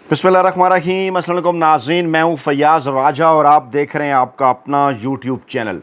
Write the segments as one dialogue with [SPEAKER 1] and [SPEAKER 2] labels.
[SPEAKER 1] बिस्मिल्लाहिर्रहमानिर्रहीम। अस्सलाम वालेकुम नाज़रीन, मैं हूँ फैयाज़ राजा और आप देख रहे हैं आपका अपना यूट्यूब चैनल।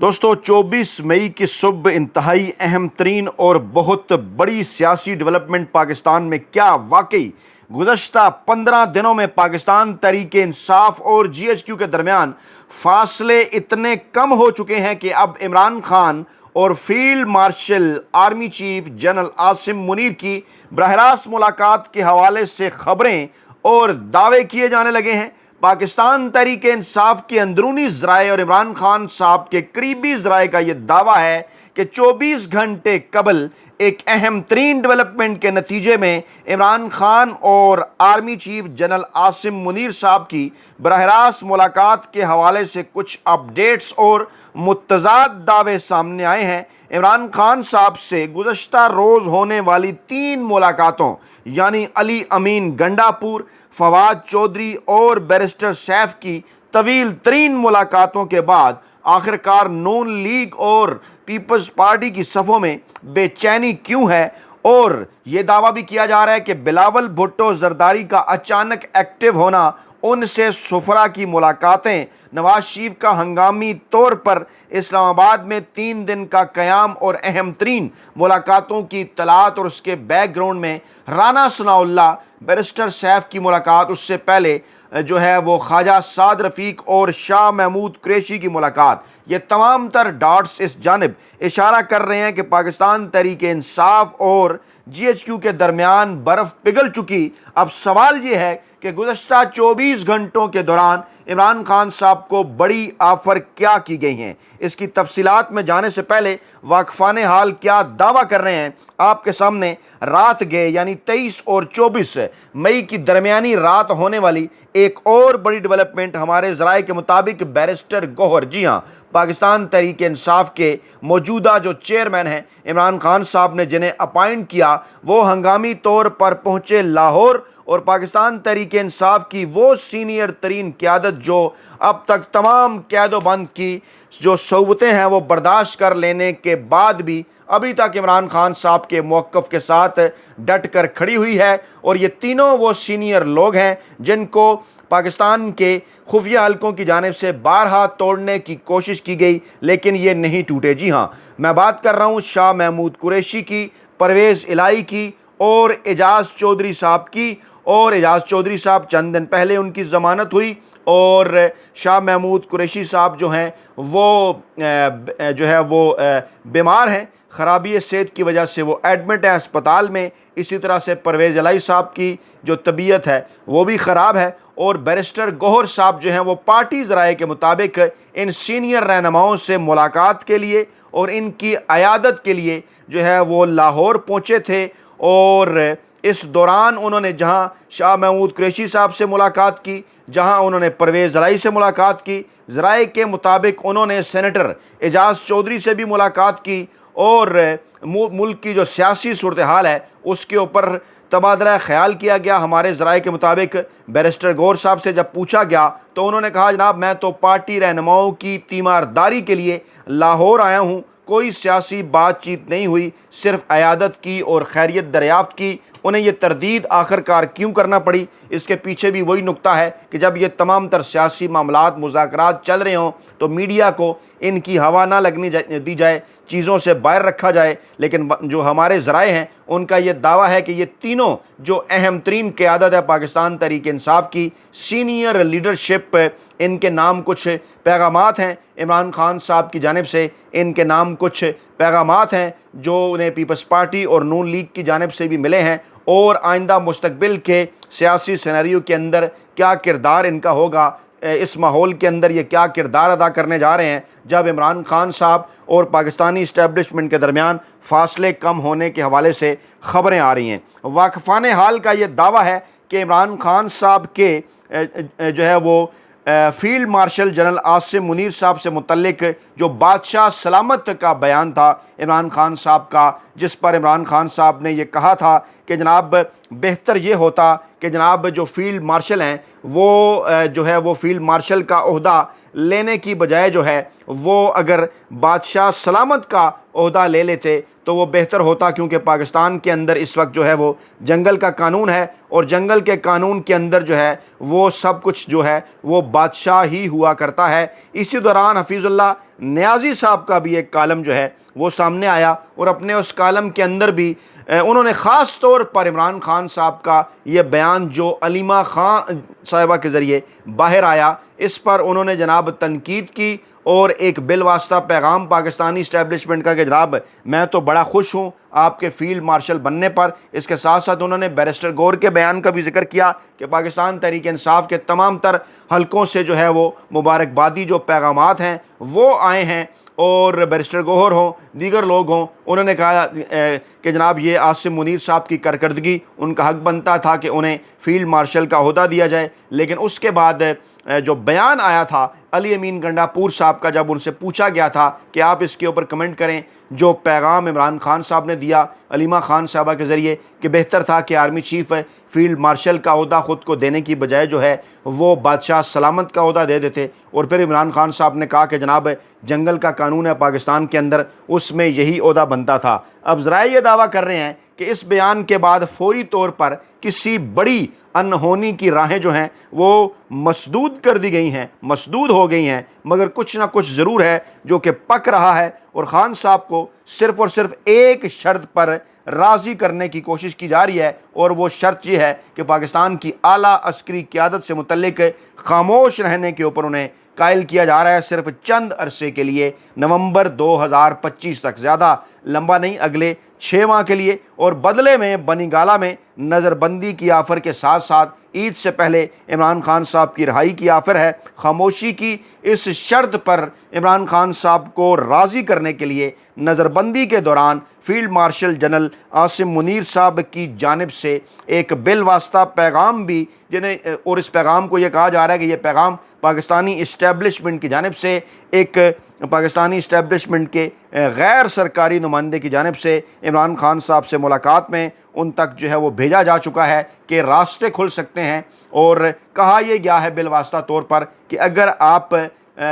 [SPEAKER 1] दोस्तों, 24 मई की सुबह इंतहाई अहम तरीन और बहुत बड़ी सियासी डेवलपमेंट पाकिस्तान में क्या वाकई गुज़श्ता 15 दिनों में पाकिस्तान तहरीक इंसाफ और GHQ के दरमियान फासले इतने कम हो चुके हैं कि अब इमरान खान और field marshal army chief general Asim Munir की बराह रास्त मुलाकात के हवाले से खबरें और दावे किए जाने लगे हैं। पाकिस्तान तहरीक इंसाफ के अंदरूनी ज़राए और इमरान खान साहब के करीबी ज़राए का यह दावा है कि 24 घंटे कबल एक अहम तरीन डेवलपमेंट के नतीजे में इमरान खान और army chief general Asim Munir साहब की बराह रास्त मुलाकात के हवाले से कुछ अपडेट्स और मुतज़ाद दावे सामने आए हैं। इमरान खान साहब से गुज़श्ता रोज़ होने वाली 3 मुलाकातों यानी अली अमीन गंडापुर, फवाद चौधरी और बैरिस्टर सैफ की तवील तरीन मुलाकातों के बाद आखिरकार नून लीग और पीपल्स पार्टी की सफ़ों में बेचैनी क्यों है, और ये दावा भी किया जा रहा है कि बिलावल भुट्टो जरदारी का अचानक एक्टिव होना, उनसे सुफरा की मुलाकातें, नवाज शरीफ का हंगामी तौर पर इस्लामाबाद में 3 दिन का क़याम और अहम तरीन मुलाकातों की इत्तलात, और उसके बैकग्राउंड में राना सनाउल्लाह, बैरिस्टर सैफ की मुलाकात, उससे पहले जो है वो ख्वाजा साद रफ़ीक और शाह महमूद कुरैशी की मुलाकात, ये तमाम तर डॉट्स इस जानिब इशारा कर रहे हैं कि पाकिस्तान तहरीक इंसाफ और GHQ के दरमियान बर्फ़ पिघल चुकी। अब सवाल ये है कि गुज़श्ता 24 घंटों के दौरान इमरान खान साहब को बड़ी ऑफ़र क्या की गई हैं। इसकी तफसीलात में जाने से पहले वाक़फ़ान हाल क्या दावा कर रहे हैं आपके सामने रात गए यानी 23 और 24 मई की दरमियानी रात होने वाली एक और बड़ी डेवलपमेंट हमारे ज़राए के मुताबिक बैरिस्टर गौहर, जी हाँ, पाकिस्तान तहरीक इंसाफ के मौजूदा जो चेयरमैन हैं इमरान खान साहब ने जिन्हें अपॉइंट किया, वो हंगामी तौर पर पहुँचे लाहौर, और पाकिस्तान तहरीक इंसाफ की वो सीनियर तरीन क़यादत जो अब तक तमाम कैदोबंद की जो सौबतें हैं वो बर्दाश्त कर लेने के बाद भी अभी तक इमरान खान साहब के मौक़िफ़ के साथ डट कर खड़ी हुई है। और ये तीनों वो सीनियर लोग हैं जिनको पाकिस्तान के खुफिया हलकों की जानिब से बारहा तोड़ने की कोशिश की गई, लेकिन ये नहीं टूटे। जी हाँ, मैं बात कर रहा हूँ शाह महमूद कुरैशी की, परवेज़ इलाही की और एजाज़ चौधरी साहब की। और एजाज़ चौधरी साहब चंद दिन पहले उनकी ज़मानत हुई, और शाह महमूद कुरैशी साहब जो हैं वो बीमार हैं, ख़राबी सेहत की वजह से वो एडमिट है अस्पताल में। इसी तरह से परवेज़ इलाही साहब की जो तबीयत है वो भी ख़राब है, और बैरिस्टर गौहर साहब जो हैं वो पार्टी ज़राए के मुताबिक इन सीनियर रहनुमाओं से मुलाकात के लिए और इनकी अयादत के लिए जो है वो लाहौर पहुँचे थे। और इस दौरान उन्होंने जहां शाह महमूद कुरैशी साहब से मुलाकात की, जहां उन्होंने परवेज़ इलाही से मुलाकात की, ज़राए के मुताबिक उन्होंने सेनेटर एजाज़ चौधरी से भी मुलाकात की, और मुल्क की जो सियासी सूरत हाल है उसके ऊपर तबादला ख्याल किया गया। हमारे ज़राए के मुताबिक बैरिस्टर गौहर साहब से जब पूछा गया तो उन्होंने कहा, जनाब मैं तो पार्टी रहनुमाओं की तीमारदारी के लिए लाहौर आया हूँ, कोई सियासी बातचीत नहीं हुई, सिर्फ अयादत की और खैरियत दरियाफ़्त की। उन्हें ये तरदीद आखिरकार क्यों करना पड़ी, इसके पीछे भी वही नुक्ता है कि जब ये तमाम तर सियासी मामलात मुज़ाकरात चल रहे हों तो मीडिया को इनकी हवा ना लगनी दी जाए, चीज़ों से बाहर रखा जाए। लेकिन जो हमारे ज़राए हैं उनका ये दावा है कि ये तीनों जो अहम तरीन क़यादत है पाकिस्तान तहरीक इंसाफ की, सीनियर लीडरशिप, इनके नाम कुछ पैगामात हैं इमरान खान साहब की जानिब से, इनके नाम कुछ पैगामात हैं जो उन्हें पीपल्स पार्टी और नून लीग की जानिब से भी मिले हैं, और आइंदा मुस्तकबिल के सियासी सिनेरियो के अंदर क्या किरदार इनका होगा, इस माहौल के अंदर ये क्या किरदार अदा करने जा रहे हैं जब इमरान खान साहब और पाकिस्तानी इस्टेब्लिशमेंट के दरमियान फासले कम होने के हवाले से ख़बरें आ रही हैं। वाक़फ़ान हाल का ये दावा है कि इमरान खान साहब के जो है वो field marshal general Asim Munir साहब से मुतल्लिक जो बादशाह सलामत का बयान था इमरान खान साहब का, जिस पर इमरान खान साहब ने ये कहा था कि जनाब बेहतर ये होता कि जनाब जो फील्ड मार्शल हैं वो जो है वो फील्ड मार्शल का ओहदा لینے کی بجائے جو ہے وہ اگر بادشاہ سلامت کا عہدہ لے لیتے تو وہ بہتر ہوتا، کیونکہ پاکستان کے اندر اس وقت جو ہے وہ جنگل کا قانون ہے، اور جنگل کے قانون کے اندر جو ہے وہ سب کچھ جو ہے وہ بادشاہ ہی ہوا کرتا ہے۔ اسی دوران حفیظ اللہ نیازی صاحب کا بھی ایک کالم جو ہے وہ سامنے آیا، اور اپنے اس کالم کے اندر بھی انہوں نے خاص طور پر عمران خان صاحب کا یہ بیان جو علیمہ خان صاحبہ کے ذریعے باہر آیا، اس پر انہوں نے جناب تنقید کی، اور ایک بالواسطہ پیغام پاکستانی اسٹیبلشمنٹ کا کہ جناب میں تو بڑا خوش ہوں آپ کے فیلڈ مارشل بننے پر۔ اس کے ساتھ ساتھ انہوں نے بیرسٹر گور کے بیان کا بھی ذکر کیا کہ پاکستان تحریک انصاف کے تمام تر حلقوں سے جو ہے وہ مبارکبادی جو پیغامات ہیں وہ آئے ہیں، اور بیرسٹر گوہر ہوں، دیگر لوگ ہوں، انہوں نے کہا کہ جناب یہ عاصم منیر صاحب کی کارکردگی، ان کا حق بنتا تھا کہ انہیں فیلڈ مارشل کا عہدہ دیا جائے۔ لیکن اس کے بعد جو بیان آیا تھا علی امین گنڈا پور صاحب کا، جب ان سے پوچھا گیا تھا کہ آپ اس کے اوپر کمنٹ کریں، جو پیغام عمران خان صاحب نے دیا علیمہ خان صاحبہ کے ذریعے کہ بہتر تھا کہ آرمی چیف فیلڈ مارشل کا عہدہ خود کو دینے کی بجائے جو ہے وہ بادشاہ سلامت کا عہدہ دے دیتے، اور پھر عمران خان صاحب نے کہا کہ جناب جنگل کا قانون ہے پاکستان کے اندر، اس میں یہی عہدہ بنتا تھا۔ اب ذرائع یہ دعویٰ کر رہے ہیں کہ اس بیان کے بعد فوری طور پر کسی بڑی انہونی کی راہیں جو ہیں وہ مسدود کر دی گئی ہیں، مسدود ہو گئی ہیں، مگر کچھ نہ کچھ ضرور ہے جو کہ پک رہا ہے، اور خان صاحب کو صرف اور صرف ایک شرط پر راضی کرنے کی کوشش کی جا رہی ہے، اور وہ شرط یہ ہے کہ پاکستان کی اعلیٰ عسکری قیادت سے متعلق خاموش رہنے کے اوپر انہیں قائل کیا جا رہا ہے، صرف چند عرصے کے لیے، نومبر 2025 تک، زیادہ لمبا نہیں، اگلے 6 ماہ کے لیے، اور بدلے میں بنی گالہ میں نظر بندی کی آفر کے ساتھ ساتھ عید سے پہلے عمران خان صاحب کی رہائی کی آفر ہے۔ خاموشی کی اس شرط پر عمران خان صاحب کو راضی کرنے کے لیے نظر بندی کے دوران field marshal general Asim Munir صاحب کی جانب سے ایک بالواسطہ پیغام بھی، اور اس پیغام کو یہ کہا جا رہا ہے کہ یہ پیغام پاکستانی اسٹیبلشمنٹ کی جانب سے، ایک پاکستانی اسٹیبلشمنٹ کے غیر سرکاری نمائندے کی جانب سے عمران خان صاحب سے ملاقات میں ان تک جو ہے وہ بھیجا جا چکا ہے کہ راستے کھل سکتے ہیں، اور کہا یہ گیا ہے بالواسطہ طور پر کہ اگر آپ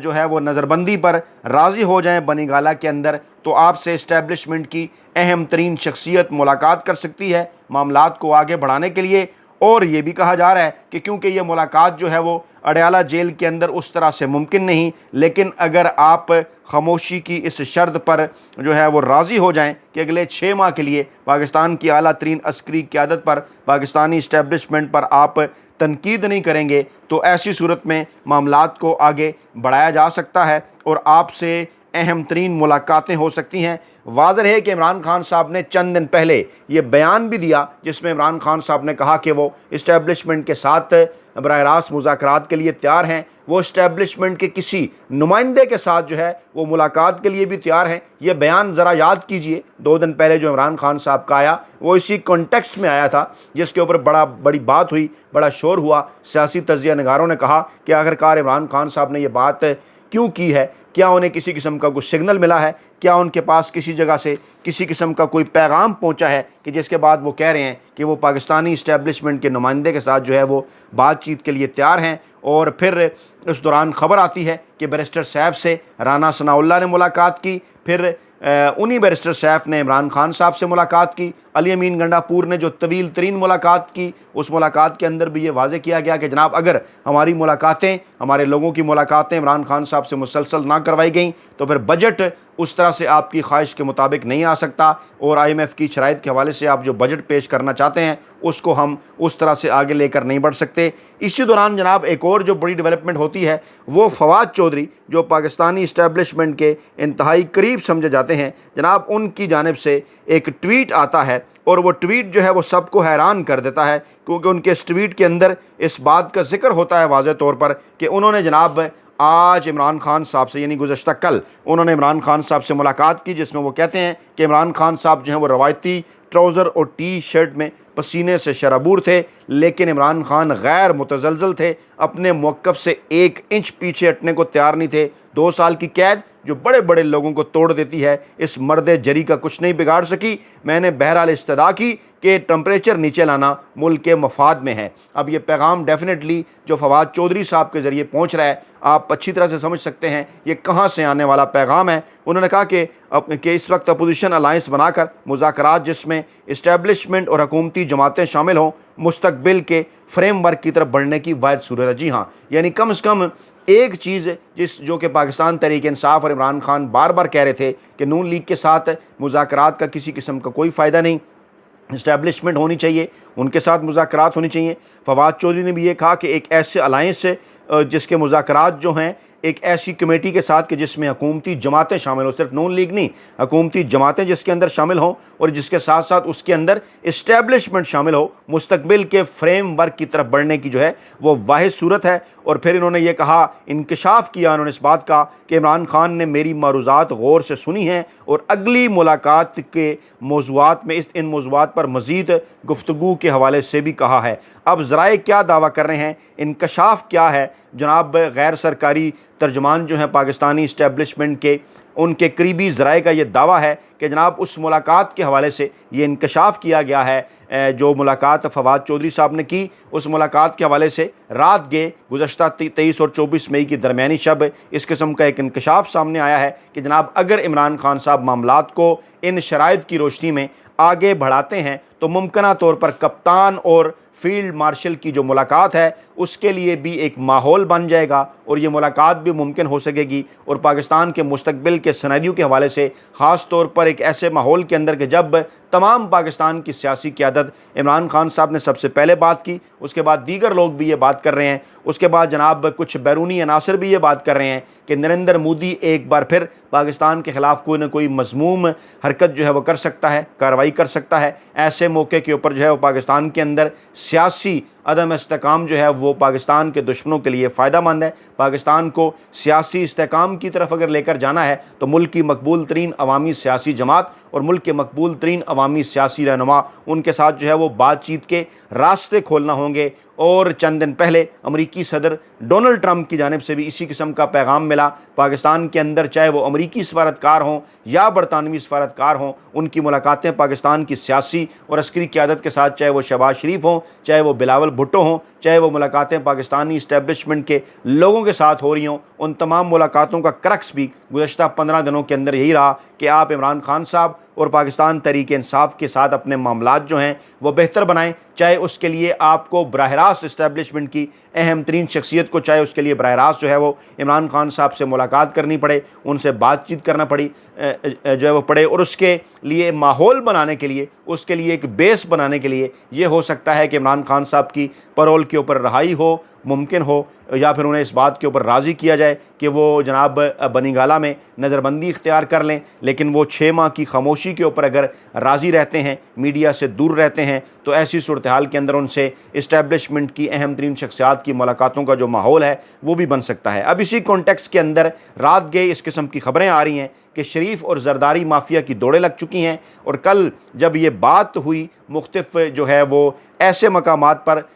[SPEAKER 1] جو ہے وہ نظر بندی پر راضی ہو جائیں بنی گالہ کے اندر، تو آپ سے اسٹیبلشمنٹ کی اہم ترین شخصیت ملاقات کر سکتی ہے معاملات کو آگے بڑھانے کے لیے۔ اور یہ بھی کہا جا رہا ہے کہ کیونکہ یہ ملاقات جو ہے وہ اڈیالہ جیل کے اندر اس طرح سے ممکن نہیں، لیکن اگر آپ خاموشی کی اس شرط پر جو ہے وہ راضی ہو جائیں کہ اگلے 6 ماہ کے لیے پاکستان کی اعلیٰ ترین عسکری قیادت پر، پاکستانی اسٹیبلشمنٹ پر آپ تنقید نہیں کریں گے، تو ایسی صورت میں معاملات کو آگے بڑھایا جا سکتا ہے، اور آپ سے اہم ترین ملاقاتیں ہو سکتی ہیں۔ واضح ہے کہ عمران خان صاحب نے چند دن پہلے یہ بیان بھی دیا، جس میں عمران خان صاحب نے کہا کہ وہ اسٹیبلشمنٹ کے ساتھ براہ راست مذاکرات کے لیے تیار ہیں، وہ اسٹیبلشمنٹ کے کسی نمائندے کے ساتھ جو ہے وہ ملاقات کے لیے بھی تیار ہیں۔ یہ بیان ذرا یاد کیجئے، 2 دن پہلے جو عمران خان صاحب کا آیا وہ اسی کانٹیکسٹ میں آیا تھا، جس کے اوپر بڑی بات ہوئی، بڑا شور ہوا۔ سیاسی تجزیہ نگاروں نے کہا کہ آخرکار عمران خان صاحب نے یہ بات کیوں کی ہے؟ کیا انہیں کسی قسم کا کوئی سگنل ملا ہے؟ کیا ان کے پاس کسی جگہ سے کسی قسم کا کوئی پیغام پہنچا ہے کہ جس کے بعد وہ کہہ رہے ہیں کہ وہ پاکستانی اسٹیبلشمنٹ کے نمائندے کے ساتھ جو ہے وہ بات چیت کے لیے تیار ہیں؟ اور پھر اس دوران خبر آتی ہے کہ بیرسٹر سیف سے رانا ثناء اللہ نے ملاقات کی، پھر انہی بیرسٹر سیف نے عمران خان صاحب سے ملاقات کی، علی امین گنڈا پور نے جو طویل ترین ملاقات کی، اس ملاقات کے اندر بھی یہ واضح کیا گیا کہ جناب اگر ہماری ملاقاتیں، ہمارے لوگوں کی ملاقاتیں عمران خان صاحب سے مسلسل نہ کروائی گئیں تو پھر بجٹ اس طرح سے آپ کی خواہش کے مطابق نہیں آ سکتا، اور IMF کی شرائط کے حوالے سے آپ جو بجٹ پیش کرنا چاہتے ہیں اس کو ہم اس طرح سے آگے لے کر نہیں بڑھ سکتے۔ اسی دوران جناب ایک اور جو بڑی ڈیولپمنٹ ہوتی ہے وہ فواد چودھری، جو پاکستانی اسٹیبلشمنٹ کے انتہائی قریب سمجھے جاتے ہیں، جناب ان کی جانب سے ایک ٹویٹ آتا ہے، اور وہ ٹویٹ جو ہے وہ سب کو حیران کر دیتا ہے، کیونکہ ان کے اس ٹویٹ کے اندر اس بات کا ذکر ہوتا ہے واضح طور پر کہ انہوں نے جناب آج عمران خان صاحب سے، یعنی گزشتہ کل انہوں نے عمران خان صاحب سے ملاقات کی، جس میں وہ کہتے ہیں کہ عمران خان صاحب جو ہیں وہ روایتی ٹراؤزر اور ٹی شرٹ میں پسینے سے شرابور تھے، لیکن عمران خان غیر متزلزل تھے، اپنے موقف سے 1 انچ پیچھے ہٹنے کو تیار نہیں تھے۔ 2 سال کی قید، जो बड़े बड़े लोगों को तोड़ देती है, इस मर्द जरी का कुछ नहीं बिगाड़ सकी। मैंने बहरहाल इस्तदा की कि टेम्परेचर नीचे लाना मुल्क के मफाद में है। अब ये पैगाम डेफिनेटली जो फवाद चौधरी साहब के ज़रिए पहुँच रहा है, आप अच्छी तरह से समझ सकते हैं ये कहाँ से आने वाला पैगाम है। उन्होंने कहा कि इस वक्त अपोजिशन अलायंस बनाकर मुज़ाकरात जिसमें इस्टेब्लिशमेंट और हुकूमती जमातें शामिल हों, मुस्तकबिल के फ्रेमवर्क की तरफ बढ़ने की वाहिद सूरत है। जी हाँ, यानी कम से कम एक चीज़ जो कि पाकिस्तान तहरीक इंसाफ और इमरान खान बार बार कह रहे थे कि नून लीग के साथ मुज़ाकरात का किसी किस्म का कोई फ़ायदा नहीं, इस्टेब्लिशमेंट होनी चाहिए, उनके साथ मुज़ाकरात होनी चाहिए। फवाद चौधरी ने भी ये कहा कि एक ऐसे अलायंस जिसके मुज़ाकरात जो हैं एक ऐसी कमेटी के साथ कि जिसमें हुकूमती जमातें शामिल हों, सिर्फ नून लीग नहीं, हुकूमती जमातें जिसके अंदर शामिल हों और जिसके साथ साथ उसके अंदर इस्टेब्लिशमेंट शामिल हो, मुस्तकबिल के फ्रेम वर्क की तरफ बढ़ने की जो है वो वाहिद सूरत है। और फिर इन्होंने ये कहा, इंकशाफ किया उन्होंने इस बात का कि इमरान खान ने मेरी मारूज़ात गौर से सुनी हैं और अगली मुलाकात के मौज़ूआत में इन मौज़ूआत पर मज़ीद गुफ्तगू के हवाले से भी कहा है। अब ज़राए क्या दावा कर रहे हैं, इंकशाफ क्या है, जनाब गैर सरकारी तर्जमान जो हैं पाकिस्तानी इस्टेब्लिशमेंट के, उनके करीबी ज़राए का ये दावा है कि जनाब उस मुलाकात के हवाले से ये इंकशाफ किया गया है। जो मुलाकात फवाद चौधरी साहब ने की, उस मुलाकात के हवाले से रात गए गुज़श्ता 23 और 24 मई की दरमियानी शब इस किस्म का एक इंकशाफ सामने आया है कि जनाब अगर इमरान खान साहब मामलात को इन शराइत की रोशनी में आगे बढ़ाते हैं तो मुमकिना तौर पर कप्तान और फील्ड मार्शल की जो मुलाकात है उसके लिए भी एक माहौल बन जाएगा और ये मुलाकात भी मुमकिन हो सकेगी। और पाकिस्तान के मुस्तकबिल के सिनेरियो के हवाले से ख़ास तौर पर एक ऐसे माहौल के अंदर कि जब तमाम पाकिस्तान की सियासी क़यादत, इमरान खान साहब ने सबसे पहले बात की, उसके बाद दीगर लोग भी ये बात कर रहे हैं, उसके बाद जनाब कुछ बैरूनी अनासर भी ये बात कर रहे हैं कि नरेंद्र मोदी एक बार फिर पाकिस्तान के ख़िलाफ़ कोई ना कोई मज़मूम हरकत जो है वो कर सकता है, कार्रवाई कर सकता है। ऐसे मौके के ऊपर जो है वो पाकिस्तान के अंदर सियासी अदम इस्तेकाम जो है वो पाकिस्तान के दुश्मनों के लिए फ़ायदा मंद है। पाकिस्तान को सियासी इस्तेकाम की तरफ अगर लेकर जाना है तो मुल्क की मकबूल तरीन अवामी सियासी जमात और मुल्क के मकबूल तरीन अवामी सियासी रहनुमा, उनके साथ जो है वो बातचीत के रास्ते खोलना होंगे। और चंद दिन पहले अमरीकी सदर डोनाल्ड ट्रंप की जानिब से भी इसी किस्म का पैगाम मिला। पाकिस्तान के अंदर चाहे वो अमरीकी सफारतकार हों या बरतानवी सफारतकार हों, उनकी मुलाकातें पाकिस्तान की सियासी और अस्करी क़यादत के साथ, चाहे वो शहबाज शरीफ हों, चाहे वो बिलावल भुट्टो हों, चाहे वो मुलाकातें पाकिस्तानी इस्टेब्लिशमेंट के लोगों के साथ हो रही हों, उन तमाम मुलाकातों का क्रक्स भी गुज़श्ता 15 दिनों के अंदर यही रहा कि आप इमरान खान साहब और पाकिस्तान तहरीक इंसाफ के साथ अपने मामलात जो हैं वो बेहतर बनाएं। चाहे उसके लिए आपको बराह रास्त इस्टेब्लिशमेंट की अहम तरीन शख्सियत को, चाहे उसके लिए बराह रास्त जो है वो इमरान खान साहब से मुलाकात करनी पड़े, उनसे बातचीत करना जो है वो पड़े, और उसके लिए माहौल बनाने के लिए, उसके लिए एक बेस बनाने के लिए ये हो सकता है कि इमरान खान साहब की पैरोल के ऊपर रहाई हो, मुमकिन हो, या फिर उन्हें इस बात के ऊपर राज़ी किया जाए कि वो जनाब बनीगाला में नज़रबंदी इख्तियार कर लें। लेकिन वो 6 माह की खामोशी के ऊपर अगर राज़ी रहते हैं, मीडिया से दूर रहते हैं, तो ऐसी सूरत हाल के अंदर उनसे इस्टेब्लिशमेंट की अहम तरीन शख्सियात की मुलाकातों का जो माहौल है वो भी बन सकता है। अब इसी कॉन्टेक्स्ट के अंदर रात गए इस किस्म की ख़बरें आ रही हैं कि शरीफ और जरदारी माफिया की दौड़ें लग चुकी हैं। और कल जब ये बात हुई मुख्तलिफ जो है वो ऐसे मकामात पर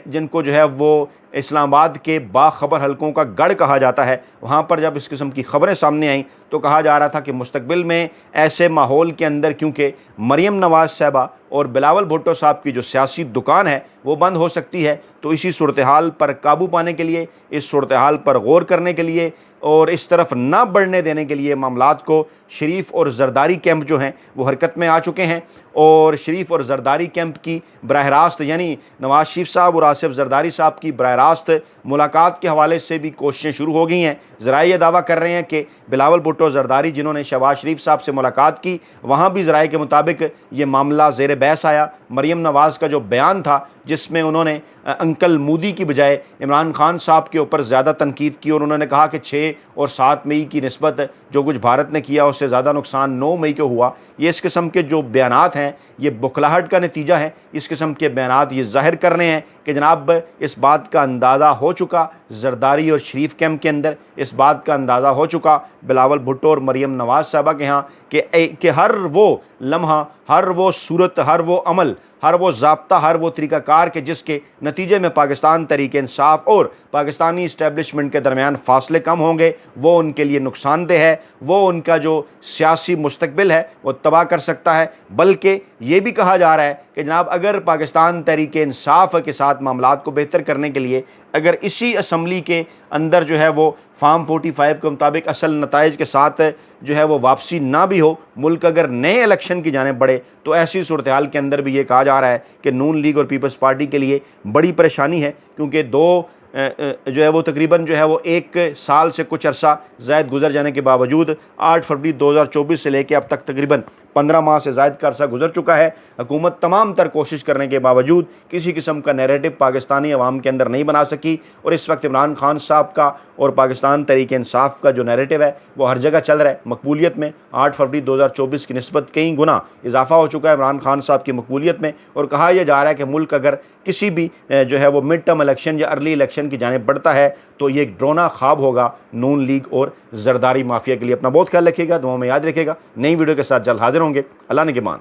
[SPEAKER 1] जिनको जो है वो इस्लामाबाद के बाखबर हलकों का गढ़ कहा जाता है, वहाँ पर जब इस किस्म की ख़बरें सामने आईं तो कहा जा रहा था कि मुस्तकबिल में ऐसे माहौल के अंदर, क्योंकि मरीम नवाज़ साहबा और बिलावल भुट्टो साहब की जो सियासी दुकान है वो बंद हो सकती है, तो इसी सूरत हाल पर काबू पाने के लिए, इस सूरत हाल पर गौर करने के लिए और इस तरफ ना बढ़ने देने के लिए मामलात को शरीफ और जरदारी कैंप जो हैं वो हरकत में आ चुके हैं। और शरीफ और जरदारी कैंप की बराह रास्त, यानी नवाज़ शरीफ साहब और आसिफ जरदारी साहब की बराह रास्त मुलाकात के हवाले से भी कोशिशें शुरू हो गई हैं। ज़राए ये दावा कर रहे हैं कि बिलावल भुट्टो जरदारी जिन्होंने शहबाज शरीफ साहब से मुलाकात की, वहाँ भी ज़राए के मुताबिक ये मामला ज़ेर बहस आया। मरीम नवाज़ का जो बयान था जिसमें उन्होंने अंकल मोदी की बजाय इमरान खान साहब के ऊपर ज़्यादा तनकीद की और उन्होंने कहा कि 6 और 7 मई की निस्बत जो कुछ भारत ने किया उससे ज़्यादा नुकसान 9 मई को हुआ। ये इस किस्म के जो बयानात हैं ये बुखलाहट का नतीजा है। इस किस्म के बयानात ये ज़ाहिर कर रहे हैं कि जनाब इस बात का अंदाज़ा हो चुका जरदारी और शरीफ कैंप के अंदर, इस बात का अंदाज़ा हो चुका बिलावल भुट्टो और मरीम नवाज़ साहबा के यहाँ कि हर वो لمحہ، ہر وہ صورت، ہر وہ عمل، ہر وہ ضابطہ، ہر وہ طریقہ کار کہ جس کے نتیجے میں پاکستان تحریک انصاف اور پاکستانی اسٹیبلشمنٹ کے درمیان فاصلے کم ہوں گے، وہ ان کے لیے نقصان دہ ہے، وہ ان کا جو سیاسی مستقبل ہے وہ تباہ کر سکتا ہے۔ بلکہ یہ بھی کہا جا رہا ہے کہ جناب اگر پاکستان تحریک انصاف کے ساتھ معاملات کو بہتر کرنے کے لیے اگر اسی اسمبلی کے اندر جو ہے وہ فارم 45 کے مطابق اصل نتائج کے ساتھ جو ہے وہ واپسی نہ بھی ہو، ملک اگر نئے الیکشن کی جانب بڑھے، تو ایسی صورتحال کے اندر بھی یہ کہا جا رہا ہے کہ نون لیگ اور پیپلز پارٹی کے لیے بڑی پریشانی ہے، کیونکہ جو ہے وہ تقریباً جو ہے وہ 1 سال سے کچھ عرصہ زائد گزر جانے کے باوجود 8 فروری 2024 سے لے کے اب تک تقریباً 15 ماہ سے زائد کا عرصہ گزر چکا ہے۔ حکومت تمام تر کوشش کرنے کے باوجود کسی قسم کا نیریٹو پاکستانی عوام کے اندر نہیں بنا سکی، اور اس وقت عمران خان صاحب کا اور پاکستان تحریک انصاف کا جو نیریٹو ہے وہ ہر جگہ چل رہا ہے۔ مقبولیت میں 8 فروری 2024 کی نسبت کئی گنا اضافہ ہو چکا ہے عمران خان صاحب کی مقبولیت میں، اور کہا یہ جا رہا ہے کہ ملک اگر کسی بھی جو ہے وہ مڈ ٹرم الیکشن یا ارلی الیکشن کی جانب بڑھتا ہے تو یہ ایک ڈرونا خواب ہوگا نون لیگ اور زرداری مافیا کے لیے۔ اپنا بہت خیال رکھیے گا، دعاؤں میں یاد رکھیے گا۔ نئی ویڈیو کے ساتھ جلد حاضر ہوں گے۔ اللہ نگہبان۔